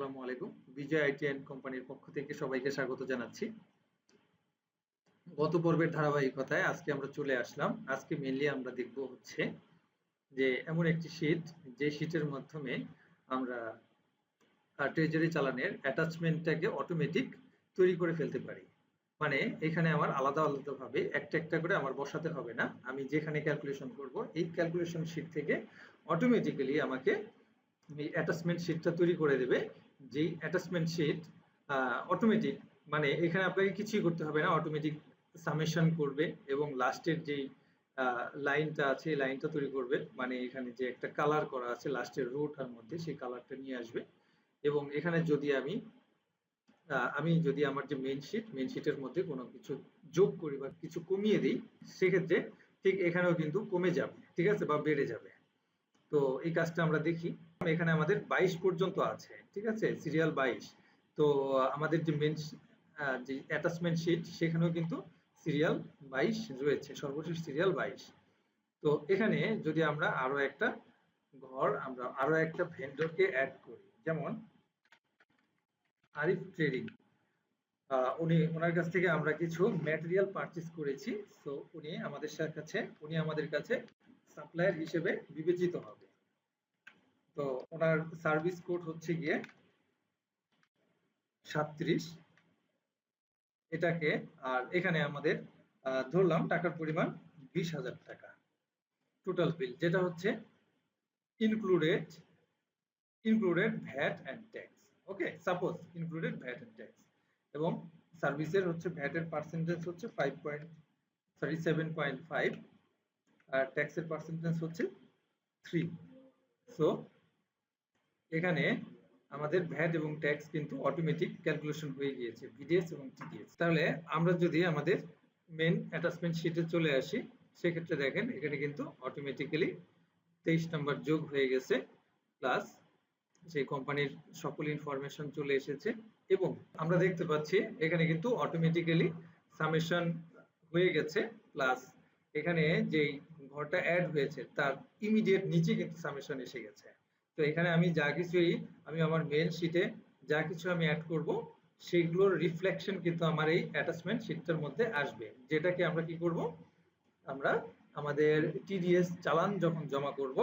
আসসালামু আলাইকুম। বিজয় IT and কোম্পানির পক্ষ থেকে সবাইকে স্বাগত জানাচ্ছি। গত পর্বের ধারাবাহিকতায় আজকে আমরা চলে আসলাম। আজকে মেইনলি আমরা দেখব হচ্ছে যে এমন একটি শীট, যে শীটের মাধ্যমে আমরা ট্রেজারি চালানের অ্যাটাচমেন্টটাকে অটোমেটিক তৈরি করে ফেলতে পারি। মানে এখানে আমার আলাদা আলাদাভাবে একটা একটা করে আমার বসাতে হবে না। আমি যেখানে ক্যালকুলেশন করব এই ক্যালকুলেশন শীট থেকে অটোমেটিক্যালি আমাকে এই অ্যাটাচমেন্ট শীটটা তৈরি করে দেবে। যেই অ্যাটাচমেন্ট শীট অটোমেটিক, মানে এখানে আপনাকে কিছুই করতে হবে না, অটোমেটিক সামেশন করবে এবং লাস্টের যেই লাইনটা আছে এই লাইনটা তৈরি করবে। মানে এখানে যে একটা কালার করা আছে লাস্টের রোটার মধ্যে সেই কালারটা নিয়ে আসবে। এবং এখানে যদি আমি যদি আমার যে মেইন শীটের মধ্যে কোনো কিছু যোগ করি বা কিছু কমিয়ে দিই, সেক্ষেত্রে ঠিক এখানেও কিন্তু কমে যাবে, ঠিক আছে, বা বেড়ে যাবে। তো এই কাজটা আমরা দেখি। এখানে আমাদের 22 পর্যন্ত আছে, ঠিক আছে, সিরিয়াল 22। তো আমাদের যে যে অ্যাটাচমেন্ট শীট সেখানেও কিন্তু সিরিয়াল 22 রয়েছে, সর্বশেষ সিরিয়াল 22। তো এখানে যদি আমরা আরো একটা ভেন্ডরকে অ্যাড করি, যেমন আরিফ ট্রেডিং, ওনার কাছ থেকে আমরা কিছু ম্যাটেরিয়াল পারচেজ করেছি। তো উনি আমাদের কাছে সাপ্লায়ার হিসেবে বিবেচিত হবে। তো ওনার সার্ভিস কোড হচ্ছে গিয়ে 37 এটাকে। আর এখানে আমাদের ধরলাম টাকার পরিমাণ 20,000 টাকা টোটাল বিল, যেটা হচ্ছে included VAT and tax. Okay, suppose included VAT and tax. এবং সার্ভিসের হচ্ছে ভ্যাটের পার্সেন্টেজ হচ্ছে 7.5 আর ট্যাক্সের পার্সেন্টেজ হচ্ছে 3। সো এখানে আমাদের ভ্যাট এবং ট্যাক্স কিন্তু অটোমেটিক ক্যালকুলেশন হয়ে গিয়েছে, ভিডিএস এবং টিডিএস। তাহলে আমরা যদি আমাদের মেন অ্যাটাচমেন্ট শীটে চলে আসি, সেক্ষেত্রে দেখেন এখানে কিন্তু অটোমেটিক্যালি 23 নম্বর যোগ হয়ে গেছে, প্লাস সেই কোম্পানির সকল ইনফরমেশন চলে এসেছে। এবং আমরা দেখতে পাচ্ছি এখানে কিন্তু অটোমেটিক্যালি সামেশন হয়ে গেছে, প্লাস এখানে যেই ঘরটা অ্যাড হয়েছে তার ইমিডিয়েট নিচে কিন্তু সামেশন এসে গেছে। তো এখানে আমি আমার মেন শীটে যা কিছু আমি অ্যাড করব সেগুলোর রিফ্লেকশন কিন্তু আমার এই অ্যাটাচমেন্ট শীটটার মধ্যে আসবে, যেটাকে আমরা কি করব, আমরা আমাদের টিডিএস চালান যখন জমা করব,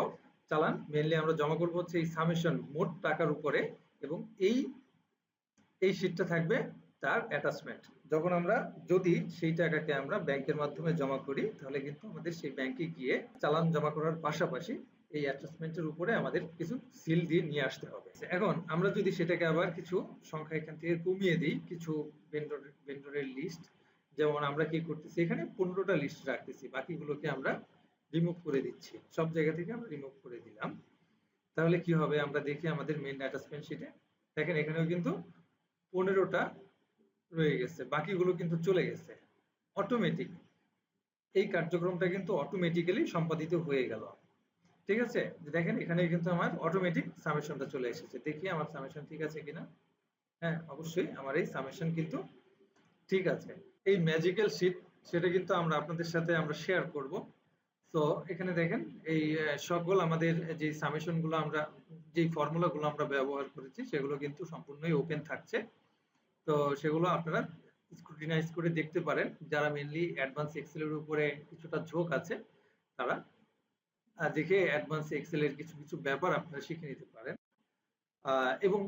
চালান মেইনলি আমরা জমা করব হচ্ছে এই সামেশন মোট টাকার উপরে, এবং এই শীটটা থাকবে তার অ্যাটাচমেন্ট। যখন আমরা যদি সেই টাকাকে আমরা ব্যাংকের মাধ্যমে জমা করি, তাহলে কিন্তু আমাদের সেই ব্যাংকে গিয়ে চালান জমা করার পাশাপাশি এই অ্যাটাচমেন্টের উপরে আমাদের কিছু সিল দিয়ে নিয়ে আসতে হবে। এখন আমরা যদি সেটাকে আবার কিছু সংখ্যা এখান থেকে কমিয়ে দিই, কিছু ভেন্ডরের লিস্ট, যেমন আমরা কি করতেছি এখানে 15টা লিস্ট রাখতেছি, বাকিগুলোকে আমরা রিমুভ করে দিচ্ছি, সব জায়গা থেকে আমরা রিমুভ করে দিলাম। তাহলে কি হবে আমরা দেখি আমাদের মেইন অ্যাটাচমেন্ট শীটে দেখেন এখানেও কিন্তু 15টা রয়ে গেছে, বাকিগুলো কিন্তু চলে গেছে অটোমেটিক। এই কার্যক্রমটা কিন্তু অটোমেটিক্যালি সম্পাদিত হয়ে গেল, ঠিক আছে। দেখেন এখানে কিন্তু আমার অটোমেটিক সামেশনটা চলে এসেছে। দেখি আমার সামেশন ঠিক আছে কিনা। হ্যাঁ, অবশ্যই আমার এই সামেশন কিন্তু ঠিক আছে। এই ম্যাজিক্যাল শীট সেটা কিন্তু আপনাদের সাথে আমরা শেয়ার করব। তো এখানে দেখেন এই সকল আমাদের যে সামেশন গুলো আমরা যে ফর্মুলা গুলো আমরা ব্যবহার করেছি সেগুলো কিন্তু সম্পূর্ণই ওপেন থাকছে। তো সেগুলো আপনারা স্ক্রুটিনাইজ করে দেখতে পারেন। যারা মেইনলি অ্যাডভান্স এক্সেল এর উপরে কিছুটা ঝোঁক আছে তারা দেখে অ্যাডভান্স এক্সেল এর কিছু কিছু ব্যাপার আপনারা শিখে নিতে পারেন। এবং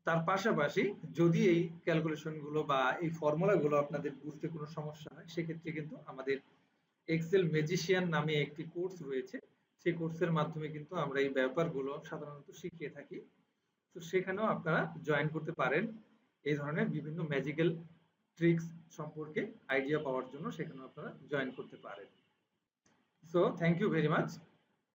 তার পাশাপাশি যদি এই ক্যালকুলেশন গুলো বা এই ফর্মুলা গুলো আপনাদের বুঝতে কোনো সমস্যা হয়, সেক্ষেত্রে কিন্তু আমাদের এক্সেল ম্যাজিশিয়ান নামে একটি কোর্স রয়েছে। সেই কোর্সের মাধ্যমে কিন্তু আমরা এই ব্যাপারগুলো সাধারণত শিখিয়ে থাকি। তো সেখানেও আপনারা জয়েন করতে পারেন। এই ধরনের বিভিন্ন ম্যাজিক্যাল ট্রিক্স সম্পর্কে আইডিয়া পাওয়ার জন্য সেখানেও আপনারা জয়েন করতে পারেন। So thank you very much.